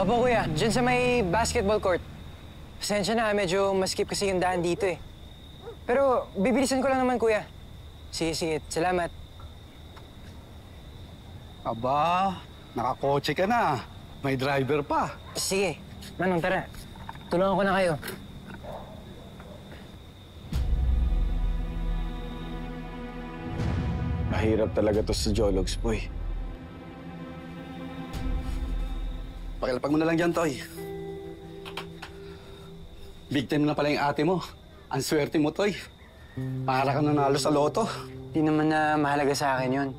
Opo, kuya. Diyan sa may basketball court. Pasensya na, medyo maskip kasi yung daan dito eh. Pero bibilisan ko lang naman, kuya. Sige, sige. Salamat. Aba, nakakotse ka na. May driver pa. Sige. Manong, tara. Tulungan ko na kayo. Mahirap talaga to sa Jologs, boy. Pakilapag mo na lang dyan, Toy. Big time na pala yung ate mo. Ang swerte mo, Toy. Para ka nanalo sa loto. Di naman na mahalaga sa akin yun.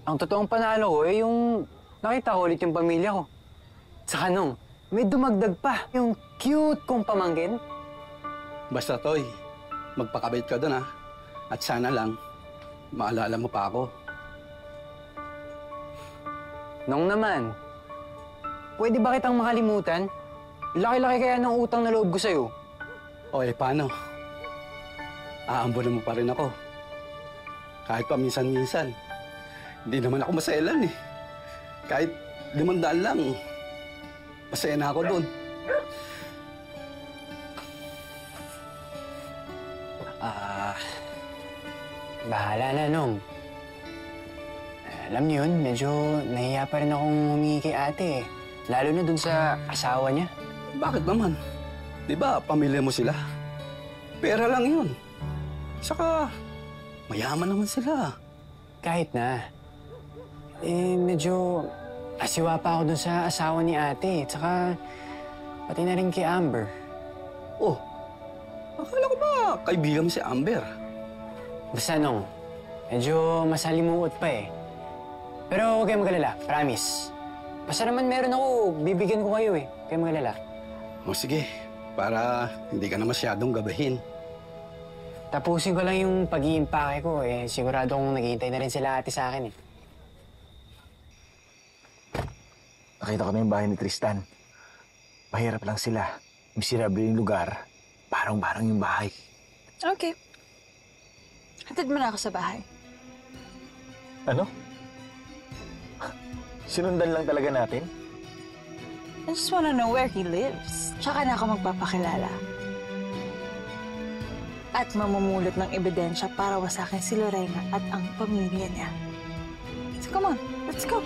Ang totoong panalo ko eh yung nakita ko ulit yung pamilya ko. Tsaka nung, may dumagdag pa yung cute kong pamangkin. Basta, Toy, magpakabait ka doon, ha? At sana lang, maalala mo pa ako. Nung naman, pwede ba kitang makalimutan? Laki-laki kaya ng utang na loob ko sa'yo. O paano? Aambunan mo pa rin ako. Kahit pa minsan-minsan. Hindi naman ako maselan eh. Kahit 500 lang, masaya na ako doon. Bahala na, Nong. Alam niyo yun, medyo nahiya pa rin akong humingi kay ate eh. Lalo na dun sa asawa niya. Bakit naman? Di ba, pamilya mo sila? Pera lang yun. Saka, mayaman naman sila. Kahit na. Medyo asiwa pa ako dun sa asawa ni ate. Tsaka, pati na rin kay Amber. Oh, akala ko ba kaibigan mo si Amber? Basta Nong, medyo masalimuot pa eh. Pero huwag kayong mag-alala, promise. Basta naman meron ako, bibigyan ko kayo eh. Huwag kayong mag-alala. O sige, para hindi ka na masyadong gabahin. Tapusin ko lang yung pag-iimpake ko eh. Sigurado kong naghihintay na rin sila ate sa akin eh. Nakita ko na yung bahay ni Tristan. Mahirap lang sila. Miserable yung lugar. Parang-parang yung bahay. Okay. Hatid mo na ako sa bahay. Ano? Sinundan lang talaga natin? I just wanna know where he lives. Tsaka na ako magpapakilala. At mamumulot ng ebidensya para wasakin si Lorena at ang pamilya niya. So come on, let's go.